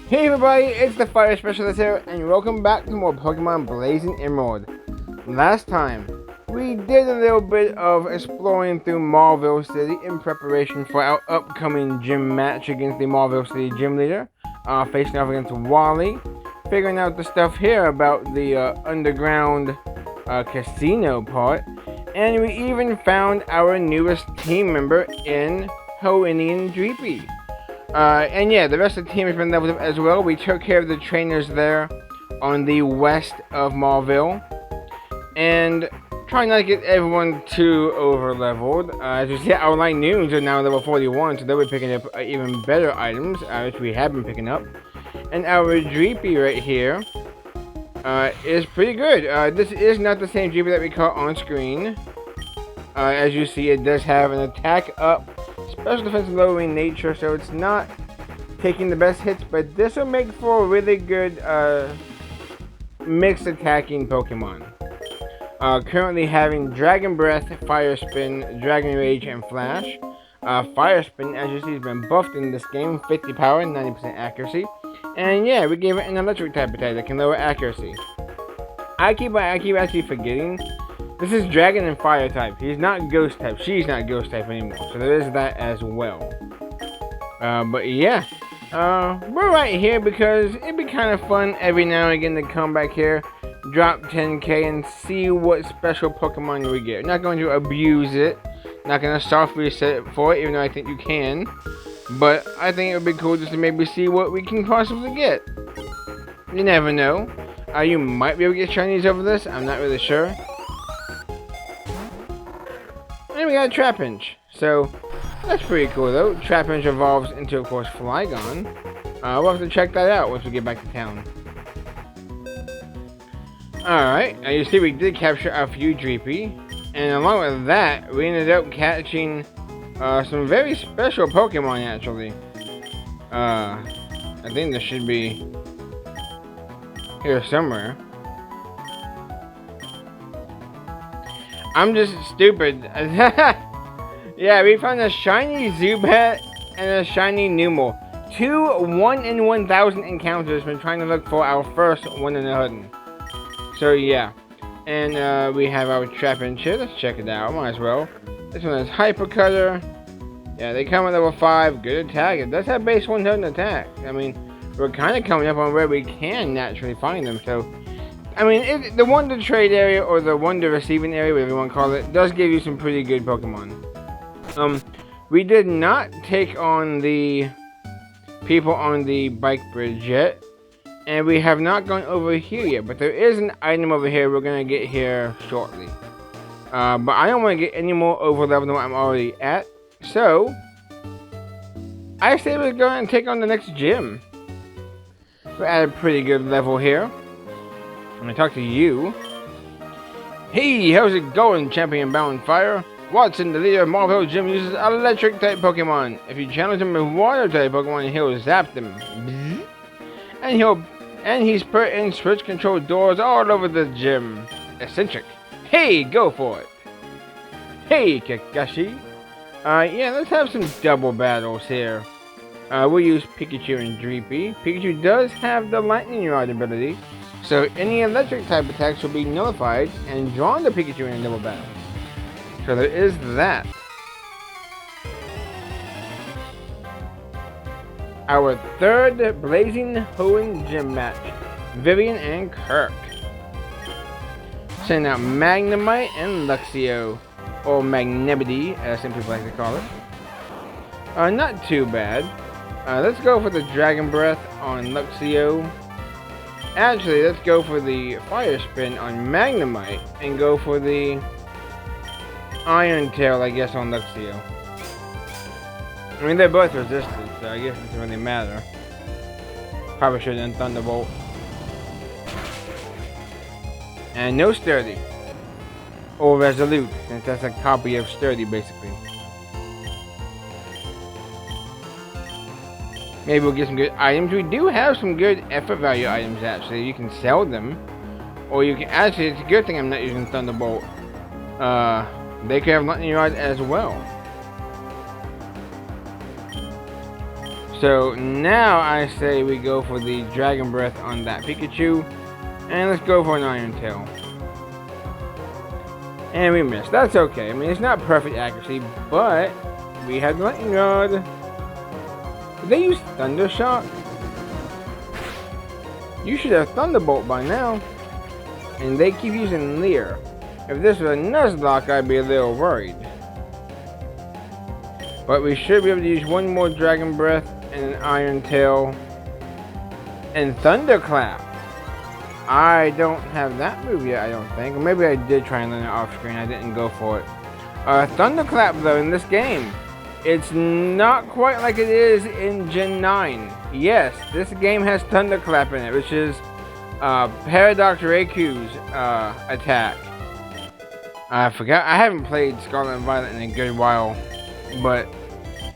Hey everybody, it's the Fire Specialist here, and welcome back to more Pokemon Blazing Emerald. Last time, we did a little bit of exploring through Marville City in preparation for our upcoming gym match against the Marville City gym leader, facing off against Wally, figuring out the stuff here about the underground casino part, and we even found our newest team member in Hoenn Dreepy. And yeah, the rest of the team has been leveled up as well. We took care of the trainers there on the west of Marville. And trying not to get everyone too over leveled. As you see, our Light Noons are now level 41, so they'll be picking up even better items, which we have been picking up. And our Dreepy right here is pretty good. This is not the same Dreepy that we caught on screen. As you see, it does have an attack up, special defense lowering nature, so it's not taking the best hits, but this will make for a really good mixed attacking Pokemon. Currently having Dragon Breath, Fire Spin, Dragon Rage, and Flash. Fire Spin, as you see, has been buffed in this game, 50 power, 90% accuracy. And yeah, we gave it an electric type attack that can lower accuracy. I keep actually forgetting. This is Dragon and Fire type. He's not Ghost type. She's not Ghost type anymore. So there is that as well. But yeah. We're right here because it'd be kind of fun every now and again to come back here, drop 10k, and see what special Pokemon we get. Not going to abuse it. Not going to soft reset it for it, even though I think you can. But I think it would be cool just to maybe see what we can possibly get. You never know. You might be able to get shinies over this. I'm not really sure. And we got a Trapinch, so that's pretty cool though. Trapinch evolves into, of course, Flygon. We'll have to check that out once we get back to town. Alright, you see we did capture a few Dreepy, and along with that, we ended up catching some very special Pokemon actually. I think this should be here somewhere. I'm just stupid. Yeah, we found a shiny Zubat and a shiny Numel. Two 1 in 1,000 encounters when trying to look for our first 1 in 100. So yeah. And we have our Trapinch here. Let's check it out. Might as well. This one is Hyper Cutter. Yeah, they come at level 5. Good attack. It does have base 100 attack. I mean, we're kind of coming up on where we can naturally find them. So I mean, the Wonder Trade area, or the Wonder Receiving area, whatever you want to call it, does give you some pretty good Pokemon. We did not take on the people on the bike bridge yet, and we have not gone over here yet, but there is an item over here we're going to get here shortly. But I don't want to get any more over level than what I'm already at, so I say we're going to take on the next gym. We're at a pretty good level here. I'm gonna talk to you. Hey, how's it going, Champion Bound Fire? Wattson, the leader of Marville Gym, uses electric type Pokemon. If you challenge him with water type Pokemon, he'll zap them. And he's put in switch control doors all over the gym. Eccentric. Hey, go for it. Hey, Kakashi. Yeah, let's have some double battles here. We'll use Pikachu and Dreepy. Pikachu does have the Lightning Rod ability, so any electric type attacks will be nullified and drawn to Pikachu in a double battle. So there is that. Our third Blazing Hoenn gym match. Vivian and Kirk. Sending out Magnemite and Luxio. Or Magnemity, as some people like to call it. Not too bad. Let's go for the Dragon Breath on Luxio. Actually, let's go for the Fire Spin on Magnemite and go for the Iron Tail, I guess, on Luxio. I mean, they're both resistant, so I guess it doesn't really matter. Probably should have done Thunderbolt. And no Sturdy. Or Resolute, since that's a copy of Sturdy, basically. Maybe we'll get some good items. We do have some good effort value items, actually. You can sell them. Or you can... Actually, it's a good thing I'm not using Thunderbolt. They could have Lightning Rod as well. So now I say we go for the Dragon Breath on that Pikachu. And let's go for an Iron Tail. And we missed. That's okay. I mean, it's not perfect accuracy, but we had Lightning Rod. Did they use Thunder Shock? You should have Thunderbolt by now. And they keep using Leer. If this was a Nuzlocke, I'd be a little worried. But we should be able to use one more Dragon Breath and an Iron Tail. And Thunderclap. I don't have that move yet, I don't think. Or maybe I did try and learn it off screen. I didn't go for it. Thunderclap, though, in this game, it's not quite like it is in Gen 9. Yes, this game has Thunderclap in it, which is Paradox Raiku's attack. I forgot. I haven't played Scarlet and Violet in a good while. But,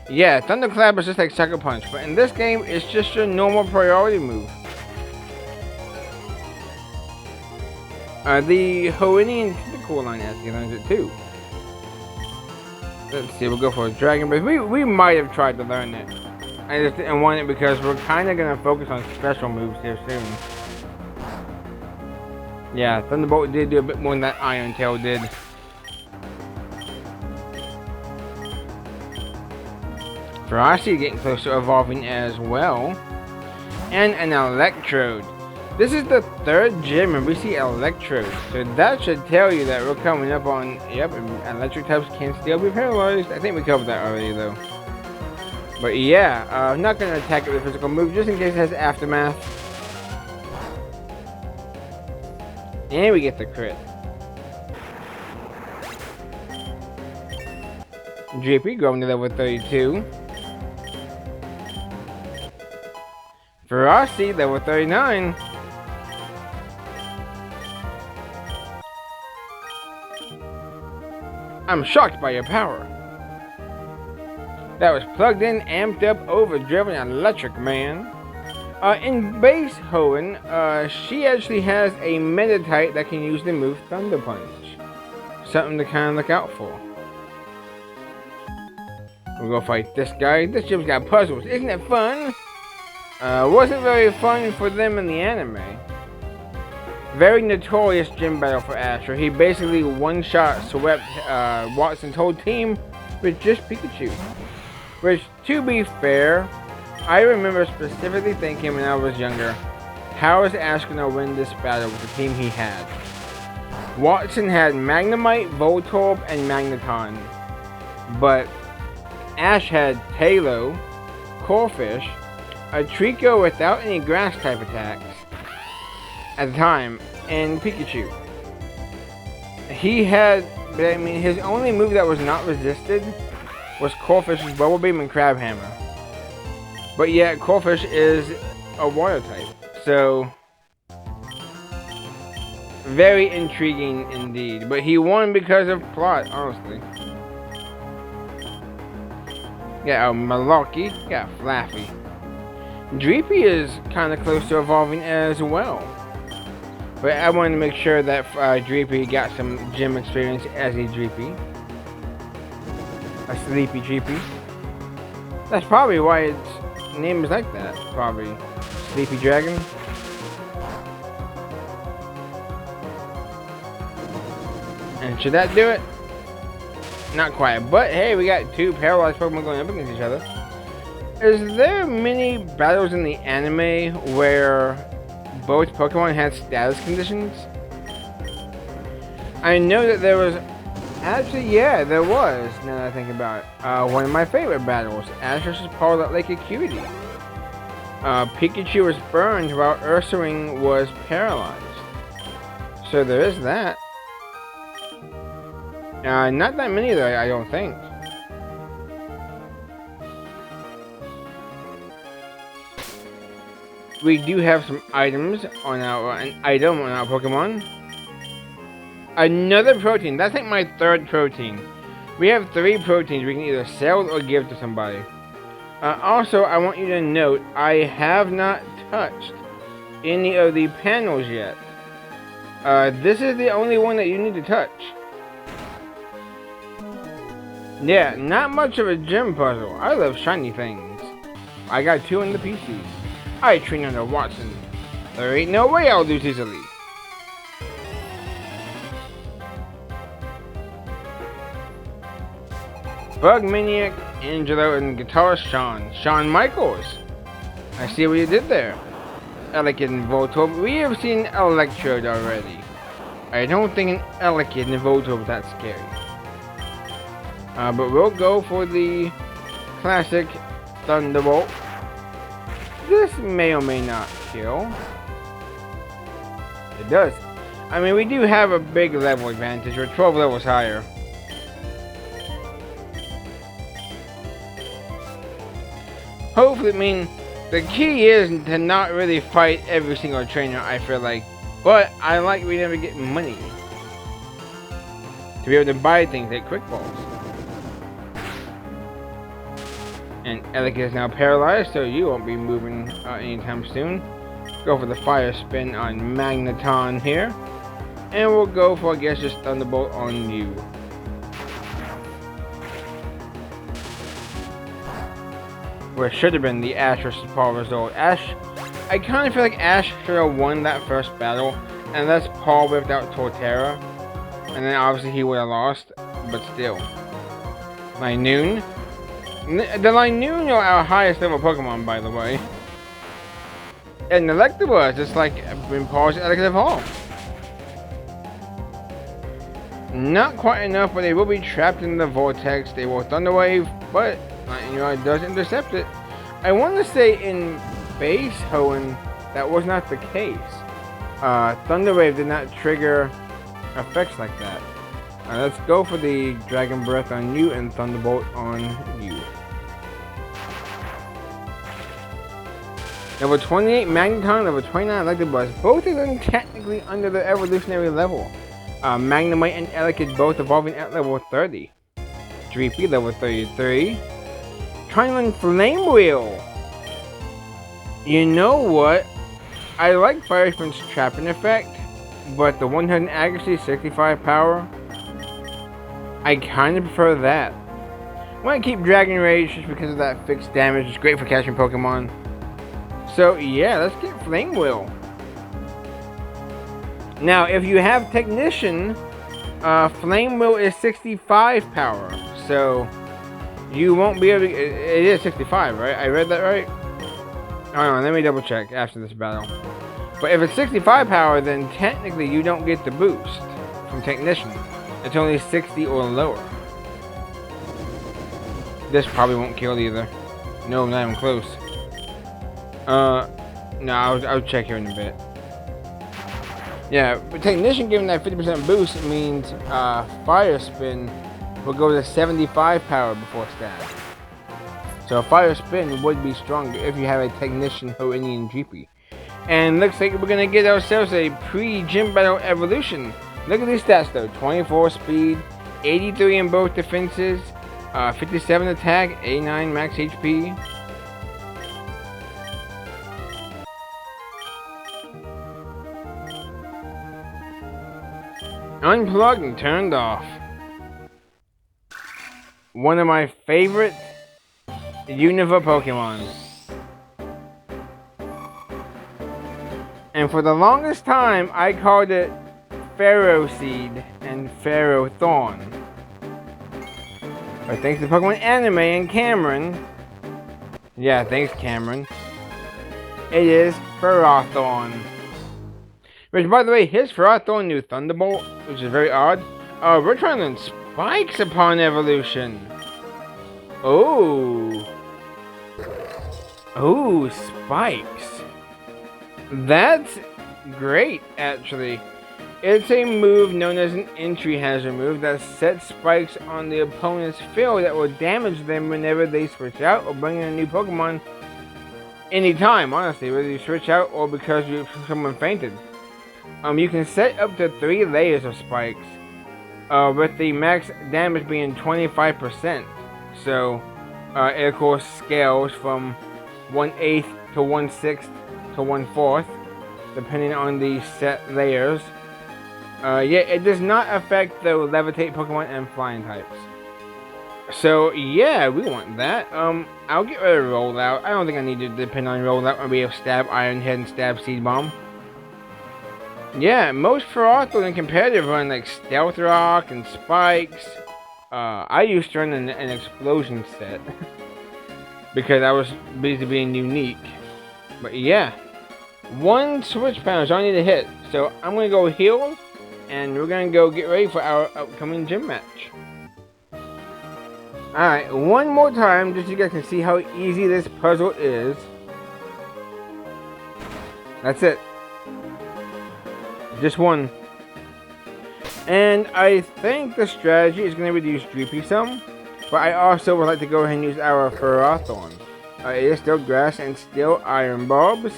yeah, Thunderclap is just like Sucker Punch. But in this game, it's just your normal priority move. The Hoenn Tentacle line actually learns it too. Let's see, we'll go for a Dragon Breath. We might have tried to learn it. I just didn't want it because we're kind of going to focus on special moves here soon. Yeah, Thunderbolt did do a bit more than that Iron Tail did. Ferocity getting close to evolving as well. And an Electrode. This is the third gym and we see Electrode. So that should tell you that we're coming up on, yep, electric types can still be paralyzed. I think we covered that already though. But yeah, I'm not going to attack it with a physical move just in case it has Aftermath. And we get the crit. JP going to level 32. Ferocity level 39. I'm shocked by your power. That was plugged in, amped up, overdriven, electric man. In base Hoenn, she actually has a meta type that can use the move Thunder Punch. Something to kind of look out for. We'll go fight this guy. This gym's got puzzles. Isn't it fun? Wasn't very fun for them in the anime. Very notorious gym battle for Ash, where he basically one-shot swept Wattson's whole team with just Pikachu. Which, to be fair, I remember specifically thinking when I was younger, how is Ash going to win this battle with the team he had? Wattson had Magnemite, Voltorb, and Magneton. But Ash had Tailo, Corphish, a Trico without any grass type attacks at the time, and Pikachu. He had, I mean, his only move that was not resisted was Corphish's Bubble Beam and Crab Hammer. But yet, Corphish is a water type, so very intriguing indeed. But he won because of plot, honestly. Got a Malarkey, got Flaffy. Dreepy is kind of close to evolving as well. But I wanted to make sure that Dreepy got some gym experience as a Dreepy. A Sleepy Dreepy. That's probably why its name is like that. Probably Sleepy Dragon. And should that do it? Not quite. But hey, we got two paralyzed Pokemon going up against each other. Is there many battles in the anime where both Pokemon had status conditions? I know that there was... Actually, yeah, there was, now that I think about it. One of my favorite battles, Ash vs. Paul at Lake Acuity. Pikachu was burned while Ursaring was paralyzed. So there is that. Not that many though, I don't think. We do have some items on our, an item on our Pokemon. Another protein. That's like my third protein. We have 3 proteins we can either sell or give to somebody. Also, I want you to note, I have not touched any of the panels yet. This is the only one that you need to touch. Yeah, not much of a gym puzzle. I love shiny things. I got 2 on the PC. I train under Wattson. There ain't no way I'll lose easily. Bug Maniac, Angelo, and guitarist Shawn Michaels. I see what you did there. Elekid and Voltorb. We have seen Electrode already. I don't think an Elekid and Voltorb is that scary. But we'll go for the classic Thunderbolt. This may or may not kill. It does. I mean, we do have a big level advantage. We're 12 levels higher. Hopefully, I mean, the key is to not really fight every single trainer, I feel like. But I like we never get money to be able to buy things like Quick Balls. And Elekid is now paralyzed, so you won't be moving anytime soon. Go for the Fire Spin on Magneton here. And we'll go for, I guess, just Thunderbolt on you. Where should have been the Ash vs. Paul result. Ash, I kind of feel like Ash should have won that first battle, unless Paul whipped out Torterra, and then obviously he would have lost, but still. Linoon. The Linoon are our highest level Pokemon, by the way. And Electabuzz, just like when Paul's Executive Hall. Not quite enough, but they will be trapped in the Vortex. They will Thunder Wave, but it does intercept it. I want to say in base Hoenn, that was not the case. Thunder Wave did not trigger effects like that. Let's go for the Dragon Breath on you and Thunderbolt on you. Level 28 Magneton, level 29 Electabuzz. Both of them technically under the evolutionary level. Magnemite and Elekid both evolving at level 30. Dreepy level 33. Trinon Flame Wheel. You know what? I like Fire Spin's trapping effect, but the 100 accuracy, 65 power, I kind of prefer that. I want to keep Dragon Rage just because of that fixed damage. It's great for catching Pokemon. So yeah, let's get Flame Wheel. Now, if you have Technician, Flame Wheel is 65 power, so you won't be able to. It is 65, right? I read that right? Hold on, let me double check after this battle. But if it's 65 power, then technically you don't get the boost from Technician. It's only 60 or lower. This probably won't kill either. No, not even close. No, I'll check here in a bit. Yeah, but Technician giving that 50% boost means Fire Spin will go to 75 power before stab. So Fire Spin would be stronger if you have a Technician Hoenn GP. And looks like we're gonna get ourselves a pre-gym battle evolution. Look at these stats though: 24 speed, 83 in both defenses, 57 attack, 89 max HP. Unplugged and turned off. One of my favorite Unova Pokemon. And for the longest time, I called it Pharaoh Seed and Pharaoh Thorn. But thanks to Pokemon Anime and Cameron, yeah, thanks Cameron, it is Ferrothorn. Which, by the way, his Ferrothorn knew Thunderbolt, which is very odd. We're trying to learn Spikes upon evolution. Oh. Oh, Spikes. That's great, actually. It's a move known as an entry hazard move that sets spikes on the opponent's field that will damage them whenever they switch out or bring in a new Pokemon anytime, honestly, whether you switch out or because someone fainted. You can set up to 3 layers of spikes, with the max damage being 25%. So, it of course scales from 1/8 to 1/6 to 1/4, depending on the set layers. Yeah, it does not affect the Levitate Pokemon and Flying types. So yeah, we want that. I'll get rid of rollout. I don't think I need to depend on rollout when we have stab iron head and stab seed bomb. Yeah, most Ferrothorn in competitive run like stealth rock and spikes. I used to run an explosion set because I was busy being unique. But yeah, one switch pound is all I need to hit. So I'm gonna go heal, and we're gonna go get ready for our upcoming gym match. Alright, one more time, just so you guys can see how easy this puzzle is. That's it. Just one. And I think the strategy is going to reduce Dreepy some, but I also would like to go ahead and use our Ferrothorn. It is still grass and still iron bulbs.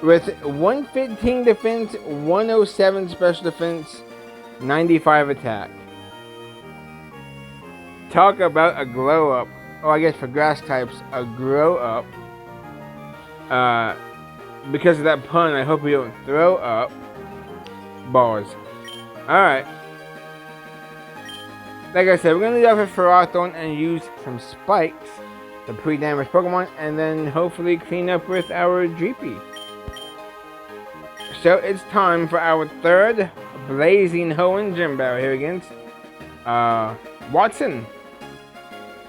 With 115 defense, 107 special defense, 95 attack. Talk about a glow up. Oh, I guess for grass types, a grow up. Because of that pun, I hope we don't throw up. Balls. Alright. Like I said, we're going to lead off with Ferrothorn and use some spikes to pre-damage Pokemon, and then hopefully clean up with our Dreepy. So it's time for our third Blazing Hoenn Gym Battle here against Wattson.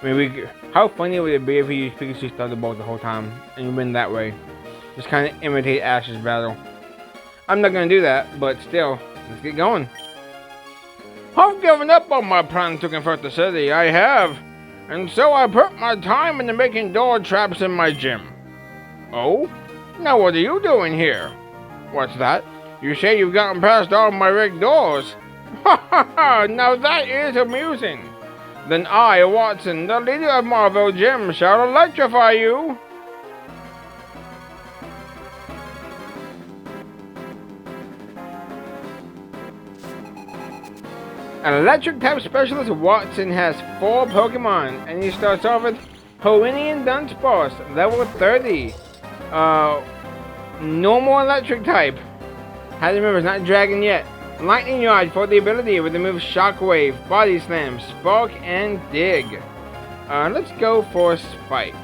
I mean, how funny would it be if we used Pikachu's Thunderbolt the whole time and win that way? Just kind of imitate Ash's battle. I'm not going to do that, but still, let's get going. I've given up on my plan to convert the city, I have. And so I put my time into making door traps in my gym. Oh? Now what are you doing here? What's that? You say you've gotten past all my rigged doors. Ha ha ha! Now that is amusing. Then I, Wattson, the leader of Marvel Gym, shall electrify you. An electric type specialist, Wattson has 4 Pokemon, and he starts off with Hoennian Dunsparce, level 30. Normal electric type. Had to remember, it's not dragon yet. Lightning Rod for the ability with the move Shockwave, Body Slam, Spark, and Dig. Let's go for Spikes.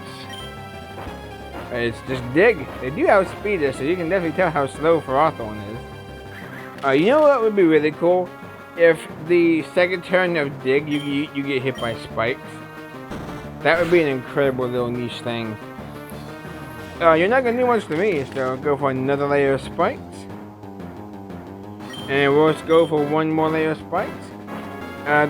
It's just Dig. They do outspeed us, so you can definitely tell how slow Ferrothorn is. You know what would be really cool? If the second turn of Dig, you get hit by Spikes. That would be an incredible little niche thing. You're not going to do much to me, so go for another layer of Spikes. And we'll just go for one more layer of Spikes.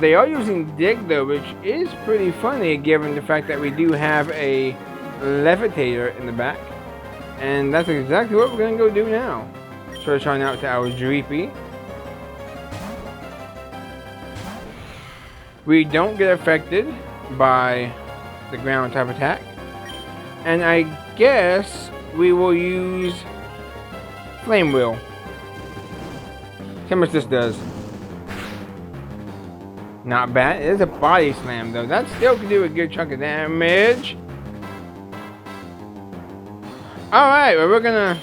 They are using Dig though, which is pretty funny given the fact that we do have a Levitator in the back. And that's exactly what we're going to go do now. So we're trying out to our Dreepy. We don't get affected by the ground type attack. And I guess we will use Flame Wheel. See how much this does. Not bad. It is a Body Slam though. That still can do a good chunk of damage. Alright, well, we're gonna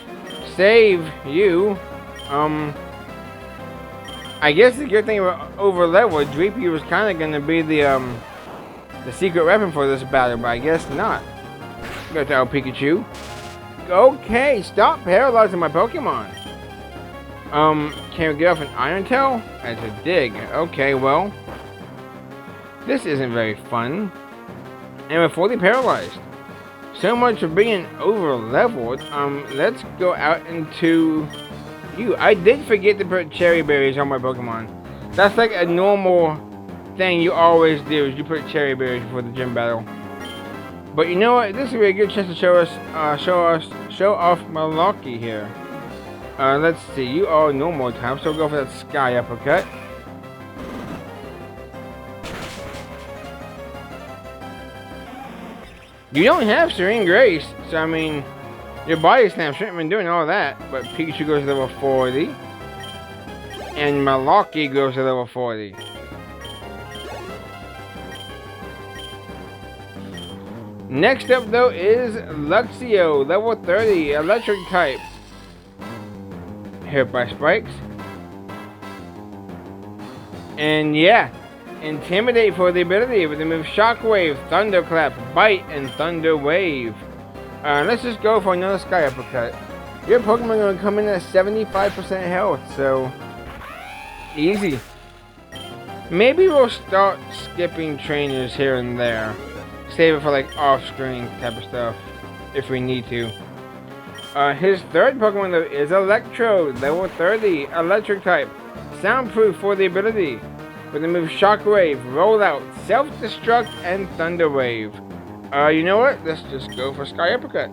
save you. I guess the good thing about over level, Dreepy was kind of gonna be the secret weapon for this battle, but I guess not. Go to our Pikachu. Okay, stop paralyzing my Pokemon. Can we get off an Iron Tail? That's a Dig. Okay, well, this isn't very fun. And we're fully paralyzed. So much for being over leveled. Let's go out into you. I did forget to put cherry berries on my Pokemon. That's like a normal thing you always do, is you put cherry berries before the gym battle. But you know what? This will be a good chance to show off Malarkey here. Let's see. You are normal type, so we'll go for that Sky Uppercut. You don't have Serene Grace, so I mean, your Body Slam shouldn't have been doing all that. But Pikachu goes to level 40. And Malarkey goes to level 40. Next up though is Luxio, level 30, electric type. Hit by Spikes. And yeah, Intimidate for the ability with the move Shockwave, Thunderclap, Bite, and Thunder Wave. Let's just go for another Sky Uppercut. Your Pokemon are going to come in at 75% health, so easy. Maybe we'll start skipping trainers here and there. Save it for like off-screen type of stuff, if we need to. His third Pokemon though is Electrode, level 30, Electric type. Soundproof for the ability. With the move Shockwave, Rollout, Self-Destruct, and Thunder Wave. You know what? Let's just go for Sky Uppercut.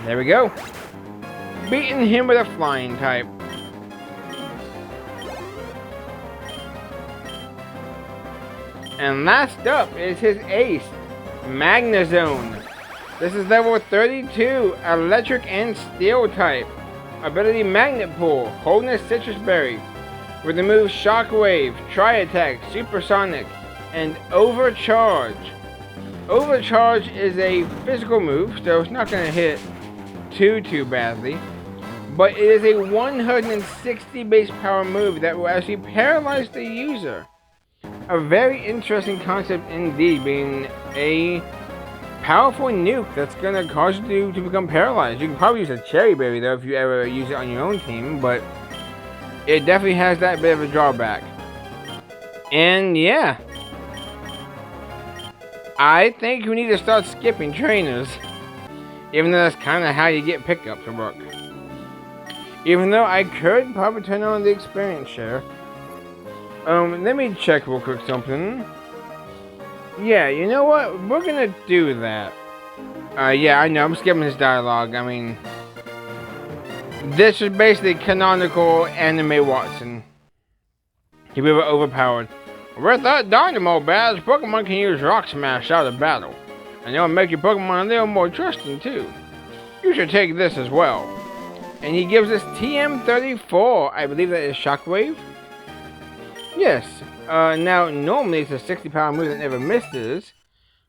There we go. Beating him with a Flying type. And last up is his ace, Magnezone. This is level 32, Electric and Steel type. Ability Magnet Pull, Wholeness Citrus Berry. With the moves Shockwave, Tri-Attack, Supersonic, and Overcharge. Overcharge is a physical move, so it's not going to hit too badly. But it is a 160 base power move that will actually paralyze the user. A very interesting concept indeed, being a powerful nuke that's going to cause you to become paralyzed. You can probably use a Cherry Berry though if you ever use it on your own team, but it definitely has that bit of a drawback. And yeah, I think we need to start skipping trainers, even though that's kind of how you get pickup to work. Even though I could probably turn on the experience share. Let me check real quick something. Yeah, you know what? We're gonna do that. Yeah, I know, I'm skipping his dialogue. I mean, this is basically canonical anime Wattson. He was overpowered. With that Dynamo badge, Pokemon can use Rock Smash out of battle. And it'll make your Pokemon a little more trusting too. You should take this as well. And he gives us TM34. I believe that is Shockwave. Yes. Now, normally it's a 60 power move that never misses,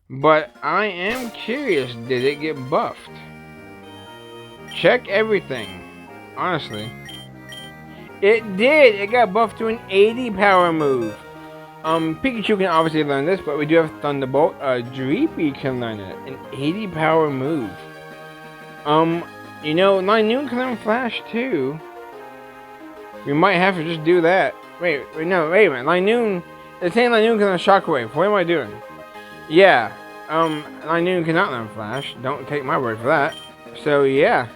but I am curious, did it get buffed? Check everything, honestly. It did! It got buffed to an 80 power move. Pikachu can obviously learn this, but we do have Thunderbolt. Dreepy can learn it, an 80 power move. You know, Linoon can learn Flash too. We might have to just do that. Wait a minute. Linoon, it's saying Linoon can learn Shockwave. What am I doing? Yeah, Linoon cannot learn Flash. Don't take my word for that. So yeah.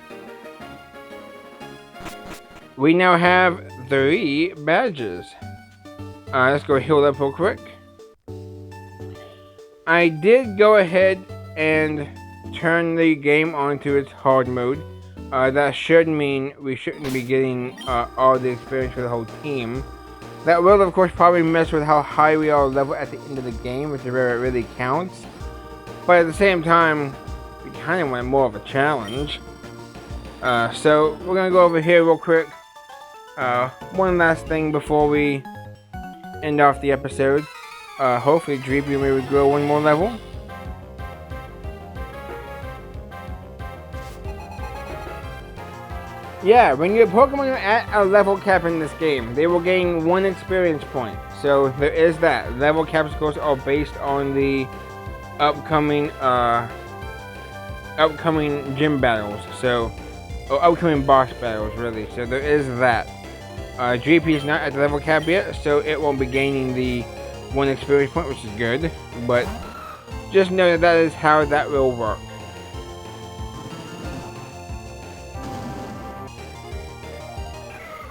We now have 3 badges. Let's go heal up real quick. I did go ahead and turn the game onto its hard mode. That should mean we shouldn't be getting all the experience for the whole team. That will, of course, probably mess with how high we are level at the end of the game, which is where it really counts. But at the same time, we kind of want more of a challenge. So we're going to go over here real quick. One last thing before we end off the episode. Hopefully Dreepy may grow one more level. Yeah, when your Pokemon are at a level cap in this game, they will gain 1 experience point. So there is that. Level cap scores are based on the upcoming gym battles. So, or upcoming boss battles, really. So there is that. GP is not at the level cap yet, so it won't be gaining the 1 experience point, which is good. But just know that that is how that will work.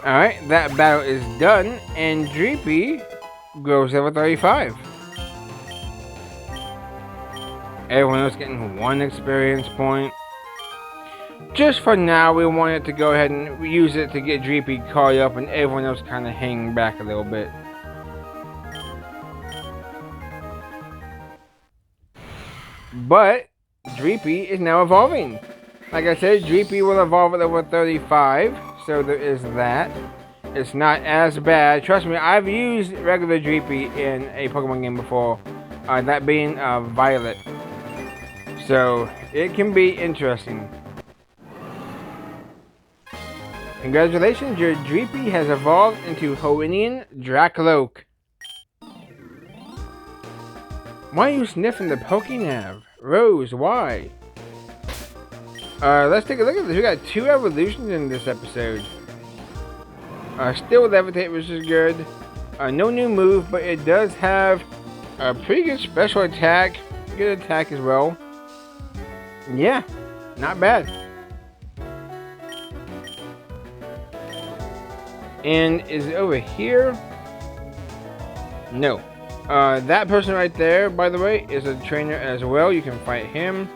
Alright, that battle is done, and Dreepy grows level 35. Everyone else getting 1 experience point. Just for now, we wanted to go ahead and use it to get Dreepy caught up, and everyone else kind of hanging back a little bit. But Dreepy is now evolving. Like I said, Dreepy will evolve at level 35. So there is that. It's not as bad. Trust me, I've used regular Dreepy in a Pokemon game before. That being Violet. So it can be interesting. Congratulations, your Dreepy has evolved into Hoenian Dracloak. Why are you sniffing the Pokénav? Rose, why? Let's take a look at this. We got 2 evolutions in this episode. Still Levitate, which is good. No new move, but it does have a pretty good special attack. Good attack as well. Yeah, not bad. And is it over here? No. That person right there, by the way, is a trainer as well. You can fight him.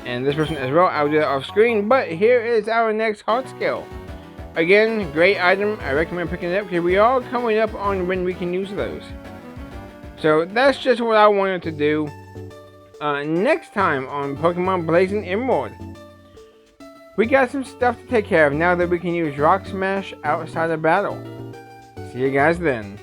And this person as well. I'll do that off screen. But here is our next heart skill. Again, great item. I recommend picking it up because we are coming up on when we can use those. So that's just what I wanted to do. Next time on Pokemon Blazing Emerald, we got some stuff to take care of now that we can use Rock Smash outside of battle. See you guys then.